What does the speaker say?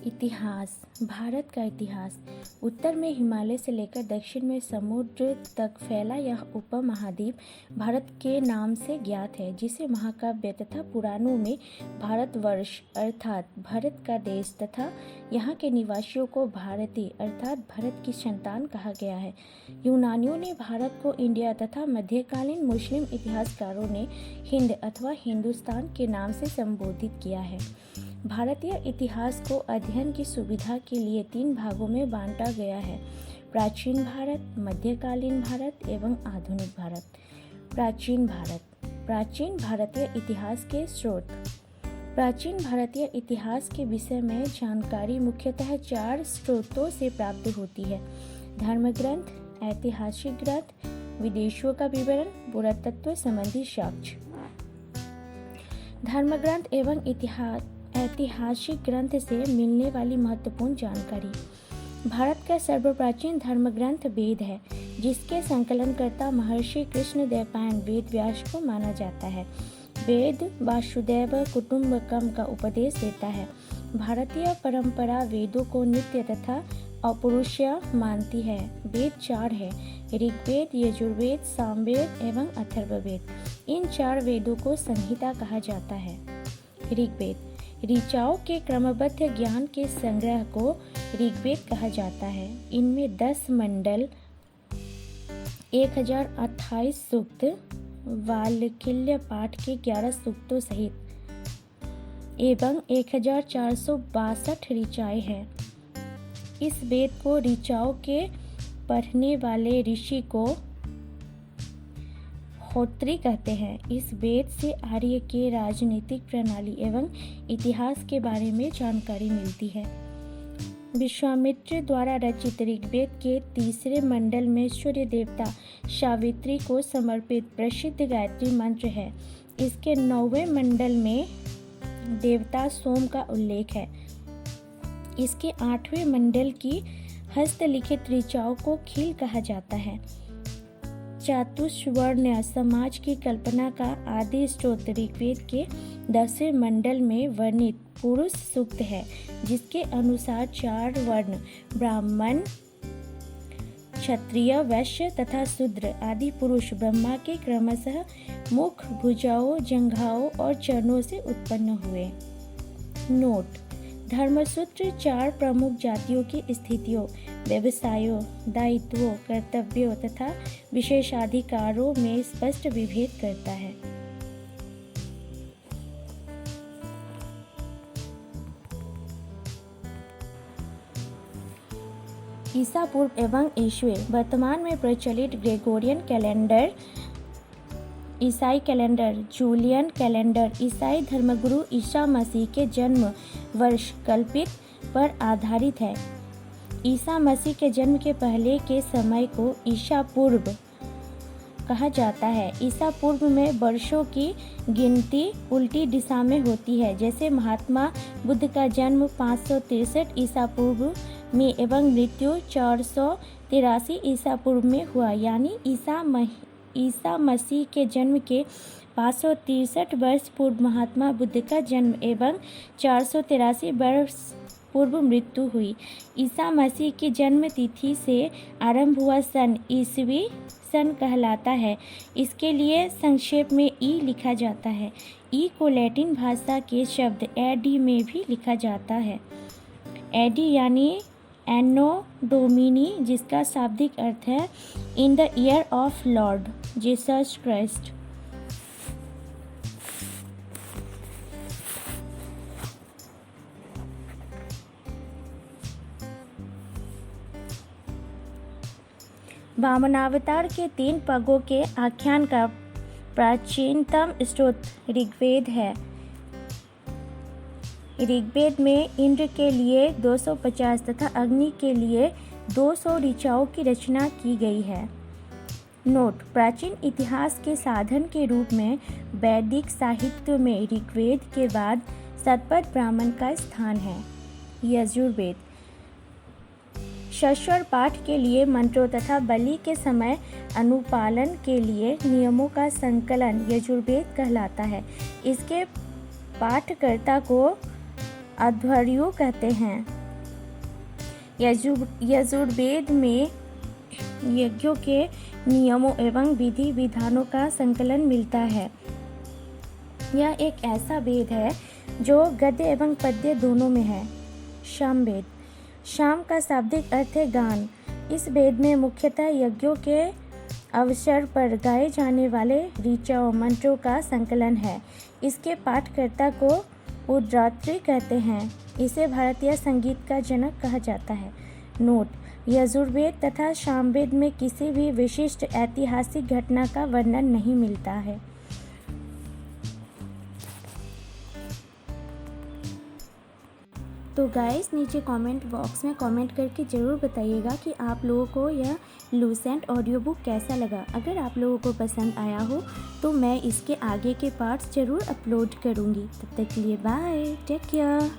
इतिहास। भारत का इतिहास उत्तर में हिमालय से लेकर दक्षिण में समुद्र तक फैला यह उपमहाद्वीप भारत के नाम से ज्ञात है, जिसे महाकाव्य तथा पुराणों में भारतवर्ष अर्थात भारत का देश तथा यहाँ के निवासियों को भारतीय अर्थात भारत की संतान कहा गया है। यूनानियों ने भारत को इंडिया तथा मध्यकालीन मुस्लिम इतिहासकारों ने हिंद अथवा हिंदुस्तान के नाम से संबोधित किया है। भारतीय इतिहास को अध्ययन की सुविधा के लिए 3 भागों में बांटा गया है: प्राचीन भारत, मध्यकालीन भारत एवं आधुनिक भारत। प्राचीन भारत। प्राचीन भारतीय इतिहास के स्रोत। प्राचीन भारतीय इतिहास के विषय में जानकारी मुख्यतः 4 स्रोतों से प्राप्त होती है: धर्मग्रंथ, ऐतिहासिक ग्रंथ, विदेशियों का विवरण, पुरातत्व संबंधी साक्ष्य। धर्मग्रंथ एवं ऐतिहासिक ग्रंथ से मिलने वाली महत्वपूर्ण जानकारी। भारत का सर्वप्राचीन धर्मग्रंथ वेद है, जिसके संकलनकर्ता महर्षि कृष्णदेवराय वेद व्यास को माना जाता है। वेद वासुदेव कुटुंबकम का उपदेश देता है। भारतीय परंपरा वेदों को नित्य तथा अपौरुषेय मानती है। वेद 4 है: ऋग्वेद, यजुर्वेद, सामवेद एवं अथर्ववेद। इन 4 वेदों को संहिता कहा जाता है। ऋग्वेद ऋचाओं के क्रमबद्ध ज्ञान के संग्रह को ऋग्वेद कहा जाता है। इनमें 10 मंडल, 1028 सूक्त, वाल्मीकि पाठ के 11 सूक्तों सहित एवं 1462 ऋचाएं हैं। इस वेद को ऋचाओं के पढ़ने वाले ऋषि को होत्री कहते हैं। इस वेद से आर्य के राजनीतिक प्रणाली एवं इतिहास के बारे में जानकारी मिलती है। विश्वामित्र द्वारा रचित ऋग्वेद के 3 मंडल में सूर्य देवता सावित्री को समर्पित प्रसिद्ध गायत्री मंत्र है। इसके 9वें मंडल में देवता सोम का उल्लेख है। इसके 8वें मंडल की हस्तलिखित ऋचाओं को खील कहा जाता है। चातुर्वर्ण समाज की कल्पना का आदि स्रोत ऋग्वेद के 10वें मंडल में वर्णित पुरुष सूक्त है, जिसके अनुसार 4 वर्ण ब्राह्मण, क्षत्रिय, वैश्य तथा शूद्र आदि पुरुष ब्रह्मा के क्रमशः मुख, भुजाओं, जंघाओं और चरणों से उत्पन्न हुए। नोट: धर्मसूत्र 4 प्रमुख जातियों की स्थितियों, व्यवसायों, दायित्वों, कर्तव्यों तथा विशेषाधिकारों में स्पष्ट विभेद करता है। ईसा पूर्व एवं ईस्वी। वर्तमान में प्रचलित ग्रेगोरियन कैलेंडर, ईसाई कैलेंडर, जूलियन कैलेंडर ईसाई धर्मगुरु ईसा मसीह के जन्म वर्ष कल्पित पर आधारित है। ईसा मसीह के जन्म के पहले के समय को ईसा पूर्व कहा जाता है। ईसा पूर्व में वर्षों की गिनती उल्टी दिशा में होती है, जैसे महात्मा बुद्ध का जन्म 563 ईसा पूर्व में एवं मृत्यु 483 ईसा पूर्व में हुआ, यानी ईसा मसीह के जन्म के 563 वर्ष पूर्व महात्मा बुद्ध का जन्म एवं 483 वर्ष पूर्व मृत्यु हुई। ईसा मसीह की जन्म तिथि से आरंभ हुआ सन ईसवी सन कहलाता है। इसके लिए संक्षेप में ई लिखा जाता है। ई को लैटिन भाषा के शब्द एडी में भी लिखा जाता है। एडी यानी एनो डोमिनी, जिसका शाब्दिक अर्थ है in the year of lord Jesus Christ. वामनावतार के 3 पगों के आख्यान का प्राचीनतम स्रोत ऋग्वेद है। ऋग्वेद में इंद्र के लिए 250 तथा अग्नि के लिए 200 ऋचाओं की रचना की गई है। नोट: प्राचीन इतिहास के साधन के रूप में वैदिक साहित्य में ऋग्वेद के बाद शतपथ ब्राह्मण का स्थान है। यजुर्वेद शस्वर पाठ के लिए मंत्रों तथा बलि के समय अनुपालन के लिए नियमों का संकलन यजुर्वेद कहलाता है। इसके पाठकर्ता को अध्वर्यु कहते हैं। यजुर्वेद में यज्ञों के नियमों एवं विधि विधानों का संकलन मिलता है। यह एक ऐसा वेद है जो गद्य एवं पद्य दोनों में है। सामवेद। साम का शाब्दिक अर्थ है गान। इस वेद में मुख्यतः यज्ञों के अवसर पर गाए जाने वाले ऋचाओं मंत्रों का संकलन है। इसके पाठकर्ता को उद्रात्री कहते हैं। इसे भारतीय संगीत का जनक कहा जाता है। नोट: यजुर्वेद तथा सामवेद में किसी भी विशिष्ट ऐतिहासिक घटना का वर्णन नहीं मिलता है। तो गाइस, नीचे कमेंट बॉक्स में कमेंट करके ज़रूर बताइएगा कि आप लोगों को यह लूसेंट ऑडियो बुक कैसा लगा। अगर आप लोगों को पसंद आया हो तो मैं इसके आगे के पार्ट्स ज़रूर अपलोड करूँगी। तब तक के लिए बाय, टेक केयर।